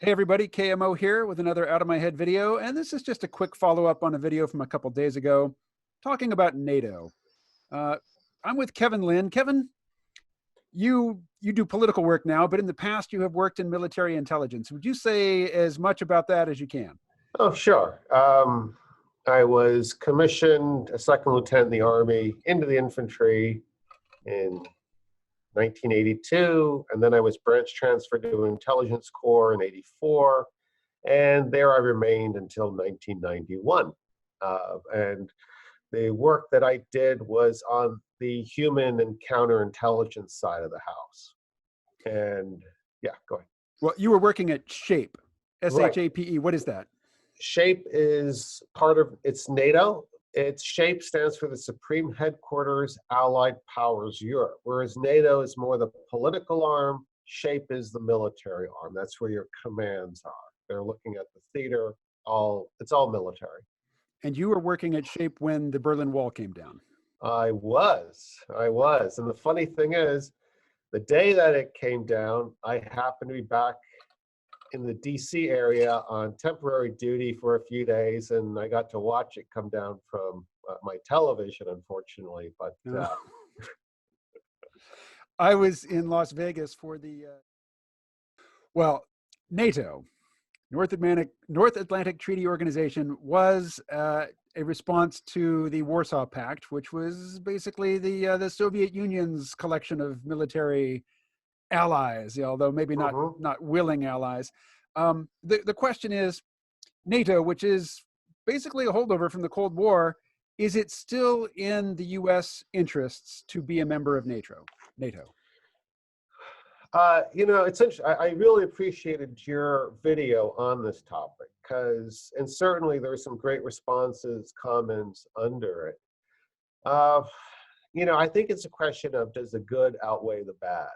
Hey everybody, KMO here with another Out of My Head video, and this is just a quick follow-up on a video from a couple days ago talking about NATO. Uh, I'm with Kevin Lynn. Kevin, you do political work now, but in the past you have worked in military intelligence. Would you say as much about that as you can? Oh, sure. I was commissioned a second lieutenant in the Army into the infantry in 1982, and then I was branch transferred to Intelligence Corps in 84, and there I remained until 1991. And the work that I did was on the human and counterintelligence side of the house. And yeah, go ahead. Well, you were working at SHAPE, Right. SHAPE. What is that? SHAPE is part of, it's NATO. Its SHAPE stands for the Supreme Headquarters Allied Powers Europe, whereas NATO is more the political arm, SHAPE is the military arm. That's where your commands are. They're looking at the theater, it's all military. And you were working at SHAPE when the Berlin Wall came down. I was. And the funny thing is, the day that it came down, I happened to be back in the DC area on temporary duty for a few days, and I got to watch it come down from my television, unfortunately. But I was in Las Vegas for the, well, NATO, North Atlantic Treaty Organization, was a response to the Warsaw Pact, which was basically the Soviet Union's collection of military allies, although maybe not willing allies. The question is, NATO, which is basically a holdover from the Cold War, is it still in the U.S. interests to be a member of NATO? It's interesting. I really appreciated your video on this topic and certainly there's some great responses, comments under it. I think it's a question of, does the good outweigh the bad?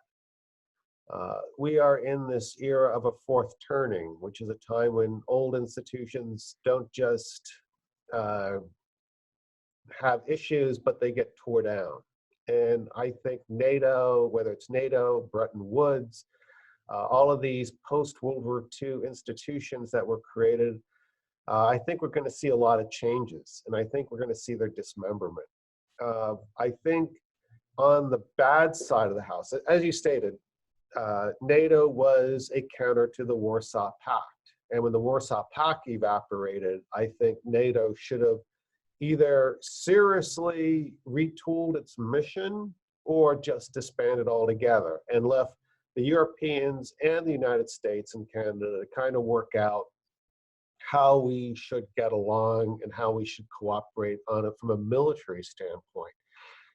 We are in this era of a fourth turning, which is a time when old institutions don't just have issues, but they get tore down. And I think NATO, whether it's NATO, Bretton Woods, all of these post-World War II institutions that were created, I think we're going to see a lot of changes, and I think we're going to see their dismemberment. I think on the bad side of the house, as you stated, NATO was a counter to the Warsaw Pact. And when the Warsaw Pact evaporated, I think NATO should have either seriously retooled its mission or just disbanded altogether and left the Europeans and the United States and Canada to kind of work out how we should get along and how we should cooperate on it from a military standpoint.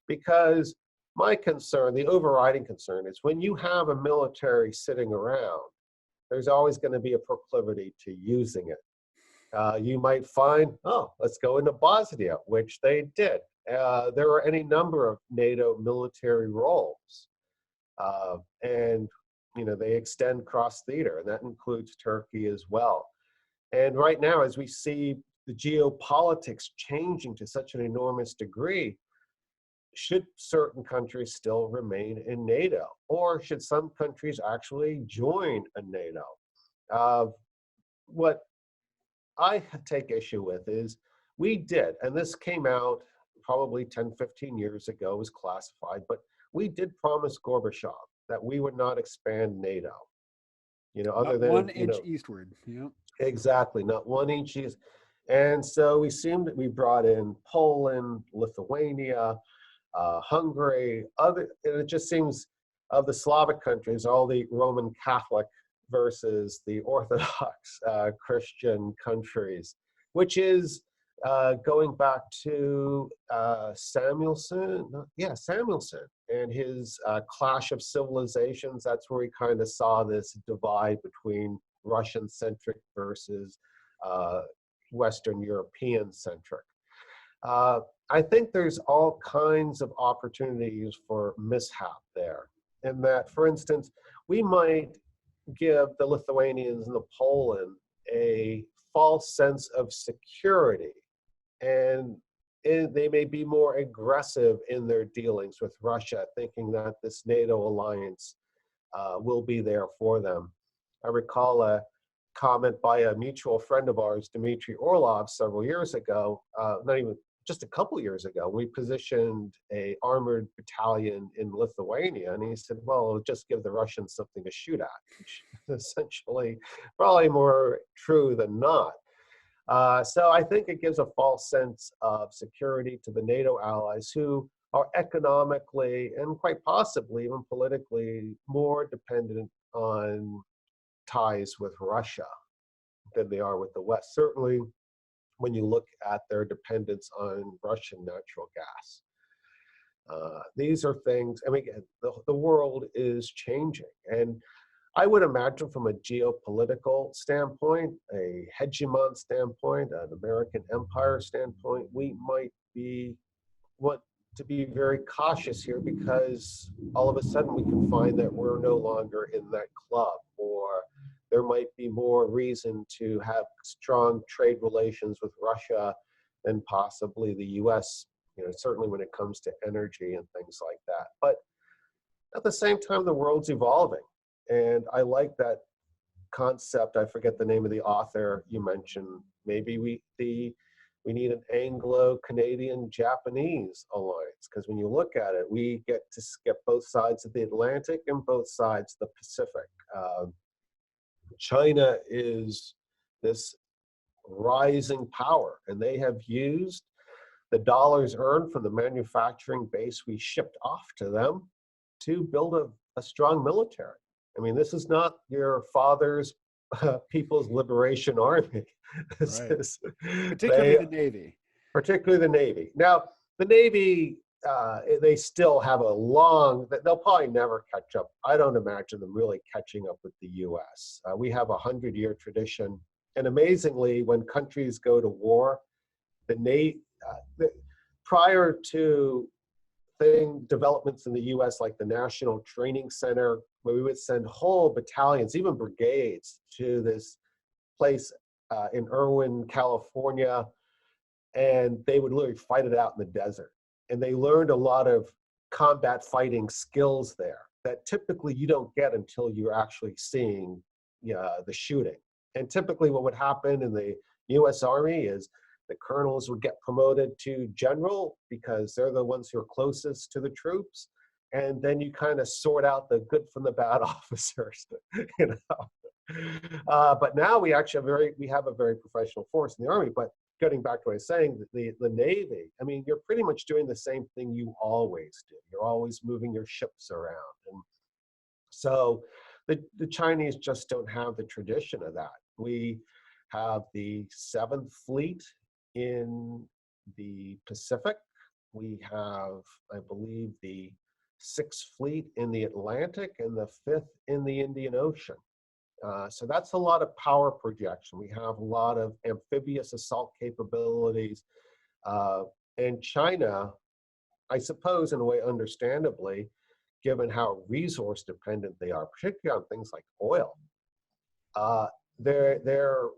Because my concern, the overriding concern, is when you have a military sitting around, there's always going to be a proclivity to using it. You might find, oh, let's go into Bosnia, which they did. There are any number of NATO military roles. And they extend cross theater, and that includes Turkey as well. And right now, as we see the geopolitics changing to such an enormous degree, should certain countries still remain in NATO? Or should some countries actually join a NATO? What I take issue with is we did, and this came out probably 10, 15 years ago, was classified, but we did promise Gorbachev that we would not expand NATO. Other than 1 inch eastward. Yeah. Exactly, not 1 inch east. And so we brought in Poland, Lithuania, Hungary, and it just seems of the Slavic countries, all the Roman Catholic versus the Orthodox Christian countries, which is going back to Samuelson and his Clash of Civilizations. That's where we kind of saw this divide between Russian-centric versus Western European-centric. I think there's all kinds of opportunities for mishap there. In that, for instance, we might give the Lithuanians and the Poland a false sense of security, and they may be more aggressive in their dealings with Russia, thinking that this NATO alliance will be there for them. I recall a comment by a mutual friend of ours, Dmitry Orlov, several years ago, not even just a couple years ago. We positioned a armored battalion in Lithuania, and he said, well, it'll just give the Russians something to shoot at, which is essentially probably more true than not. So I think it gives a false sense of security to the NATO allies who are economically and quite possibly even politically more dependent on ties with Russia than they are with the West. Certainly, when you look at their dependence on Russian natural gas. These are things, I mean, the world is changing. And I would imagine from a geopolitical standpoint, a hegemon standpoint, an American empire standpoint, we might want to be very cautious here because all of a sudden we can find that we're no longer in that club, or there might be more reason to have strong trade relations with Russia than possibly the US, certainly when it comes to energy and things like that. But at the same time, the world's evolving. And I like that concept. I forget the name of the author you mentioned. Maybe we need an Anglo-Canadian-Japanese alliance, because when you look at it, we get to skip both sides of the Atlantic and both sides of the Pacific. China is this rising power, and they have used the dollars earned from the manufacturing base we shipped off to them to build a strong military. I mean, this is not your father's People's Liberation Army. Particularly the Navy. Particularly the Navy. Now, the Navy, they still have they'll probably never catch up. I don't imagine them really catching up with the US. We have a 100-year tradition. And amazingly, when countries go to war, prior to developments in the US, like the National Training Center, where we would send whole battalions, even brigades, to this place in Irwin, California, and they would literally fight it out in the desert. And they learned a lot of combat fighting skills there that typically you don't get until you're actually seeing the shooting. And typically what would happen in the US Army is the colonels would get promoted to general because they're the ones who are closest to the troops. And then you kind of sort out the good from the bad officers, But now we actually have a very professional force in the Army. But getting back to what I was saying, the Navy, I mean, you're pretty much doing the same thing you always do. You're always moving your ships around. And so the Chinese just don't have the tradition of that. We have the 7th Fleet in the Pacific. We have, I believe, the 6th Fleet in the Atlantic and the 5th in the Indian Ocean. So that's a lot of power projection. We have a lot of amphibious assault capabilities. And China, I suppose in a way understandably, given how resource dependent they are, particularly on things like oil, they're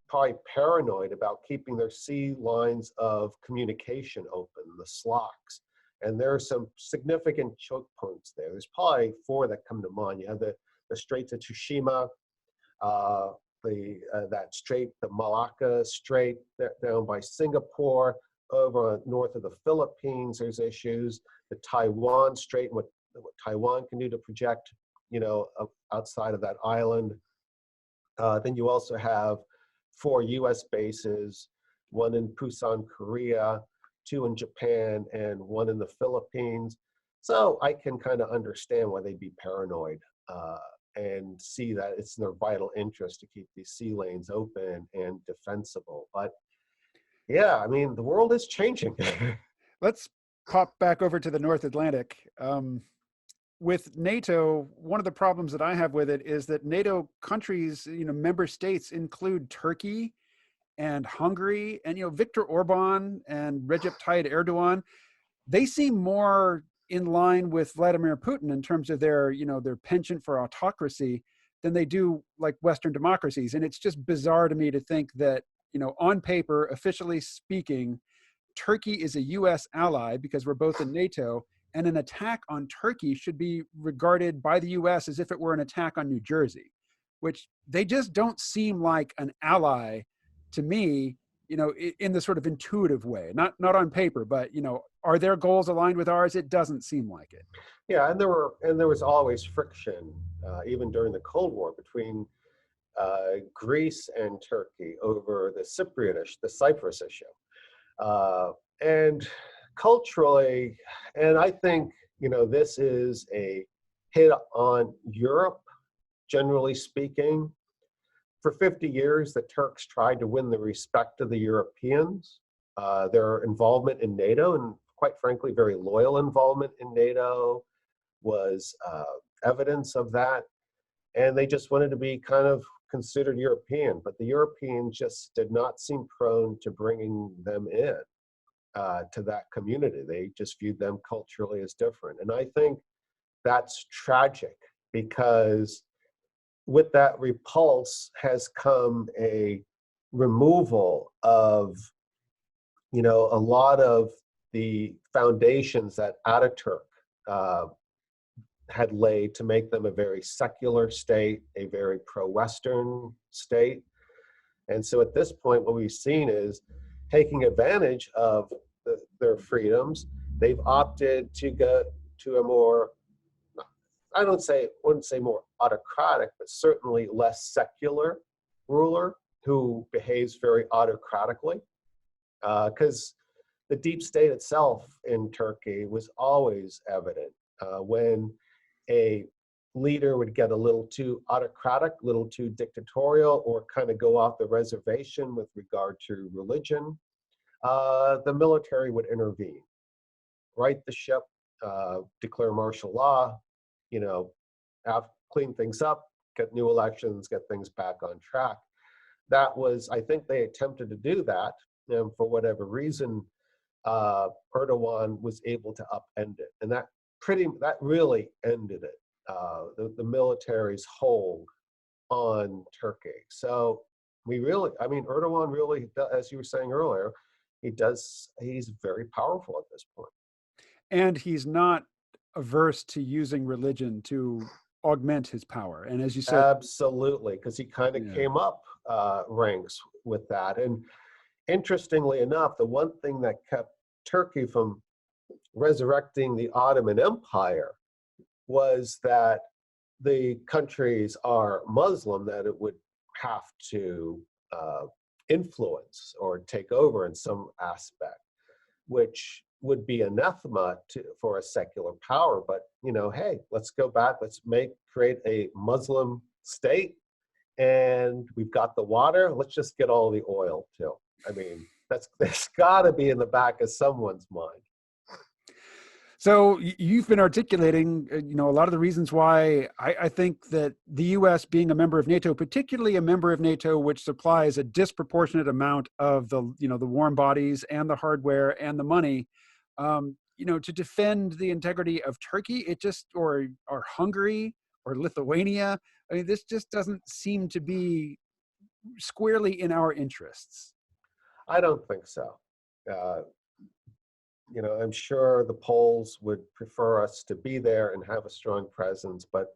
probably paranoid about keeping their sea lines of communication open, the slocks. And there are some significant choke points there. There's probably 4 that come to mind. You have the Straits of Tsushima, that strait, the Malacca Strait down by Singapore, over north of the Philippines, there's issues. The Taiwan Strait, what Taiwan can do to project, outside of that island. Then you also have 4 US bases, 1 in Busan, Korea, 2 in Japan, and 1 in the Philippines. So I can kind of understand why they'd be paranoid and see that it's in their vital interest to keep these sea lanes open and defensible. But yeah, I mean, the world is changing. Let's pop back over to the North Atlantic. With NATO, one of the problems that I have with it is that NATO countries, member states include Turkey and Hungary, and Viktor Orban and Recep Tayyip Erdogan. They seem more in line with Vladimir Putin in terms of their penchant for autocracy than they do like Western democracies. And it's just bizarre to me to think that, on paper, officially speaking, Turkey is a US ally because we're both in NATO, and an attack on Turkey should be regarded by the US as if it were an attack on New Jersey. which they just don't seem like an ally to me, in the sort of intuitive way, not on paper, but, are their goals aligned with ours? It doesn't seem like it. Yeah, and there was always friction, even during the Cold War, between Greece and Turkey over the Cyprus issue. And culturally, and I think, this is a hit on Europe, generally speaking. For 50 years, the Turks tried to win the respect of the Europeans. Their involvement in NATO, and quite frankly, very loyal involvement in NATO, was evidence of that. And they just wanted to be kind of considered European, but the Europeans just did not seem prone to bringing them in to that community. They just viewed them culturally as different. And I think that's tragic, because with that repulse has come a removal of, a lot of the foundations that Ataturk had laid to make them a very secular state, a very pro-Western state. And so at this point, what we've seen is, taking advantage of their freedoms, they've opted to go to a more, I wouldn't say more autocratic, but certainly less secular ruler who behaves very autocratically. Because the deep state itself in Turkey was always evident. When a leader would get a little too autocratic, a little too dictatorial, or kind of go off the reservation with regard to religion, the military would intervene, right the ship, declare martial law, clean things up, get new elections, get things back on track. That was, I think they attempted to do that, and for whatever reason, Erdogan was able to upend it, and that really ended it. The military's hold on Turkey. So Erdogan really, as you were saying earlier, he's very powerful at this point. And he's not averse to using religion to augment his power. And as you said, absolutely, because he kind of came up ranks with that. And interestingly enough, the one thing that kept Turkey from resurrecting the Ottoman Empire was that the countries are Muslim, that it would have to influence or take over in some aspect, which would be anathema for a secular power. But hey, let's go back, let's create a Muslim state, and we've got the water, let's just get all the oil too. That's got to be in the back of someone's mind. So you've been articulating, a lot of the reasons why I think that the U.S. being a member of NATO, particularly a member of NATO, which supplies a disproportionate amount of the warm bodies and the hardware and the money, to defend the integrity of Turkey, or Hungary or Lithuania. This just doesn't seem to be squarely in our interests. I don't think so. I'm sure the Poles would prefer us to be there and have a strong presence, but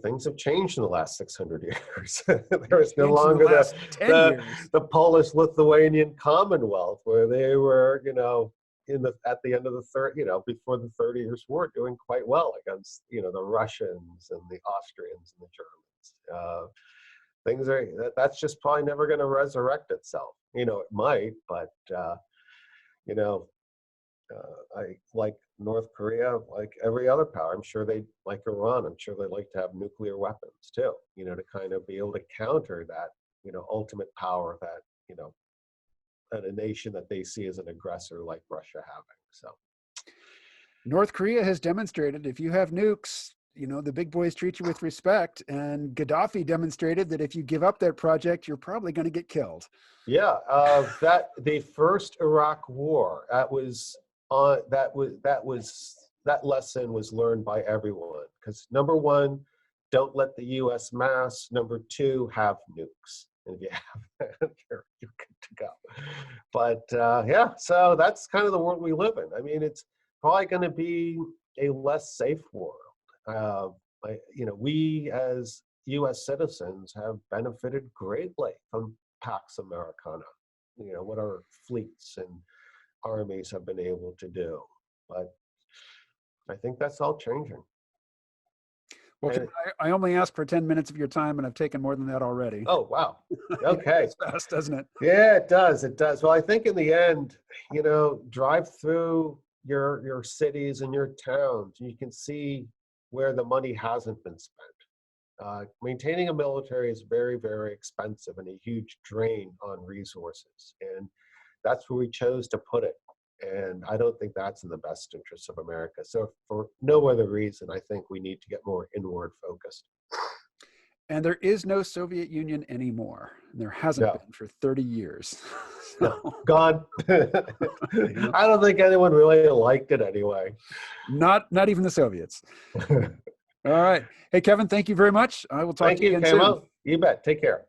things have changed in the last 600 years. There is no longer the Polish-Lithuanian Commonwealth, where they were, at the end of before the 30 Years' War, doing quite well against, the Russians and the Austrians and the Germans. That's just probably never going to resurrect itself. It might, but I like North Korea, like every other power. I'm sure they like Iran. I'm sure they'd like to have nuclear weapons too. To kind of be able to counter that, ultimate power that a nation that they see as an aggressor like Russia having. So, North Korea has demonstrated if you have nukes, the big boys treat you with respect, and Gaddafi demonstrated that if you give up that project, you're probably going to get killed. Yeah, the first Iraq War, that lesson was learned by everyone. Because number one, don't let the U.S. mass. Number two, have nukes. And if you have that, you're good to go. But so that's kind of the world we live in. It's probably going to be a less safe world. We as U.S. citizens have benefited greatly from Pax Americana, what our fleets and armies have been able to do. But I think that's all changing. Well, And, I only asked for 10 minutes of your time, and I've taken more than that already. oh, wow. Okay. It's fast, doesn't it? Yeah, it does. It does. Well, I think in the end, drive through your cities and your towns, and you can see where the money hasn't been spent. Maintaining a military is very, very expensive and a huge drain on resources. And that's where we chose to put it. And I don't think that's in the best interest of America. So for no other reason, I think we need to get more inward focused. And there is no Soviet Union anymore. There hasn't No. been for 30 years. No, gone. I don't think anyone really liked it anyway. Not even the Soviets. All right. Hey, Kevin, thank you very much. I will talk Thank to you you, again soon. Camo. You bet. Take care.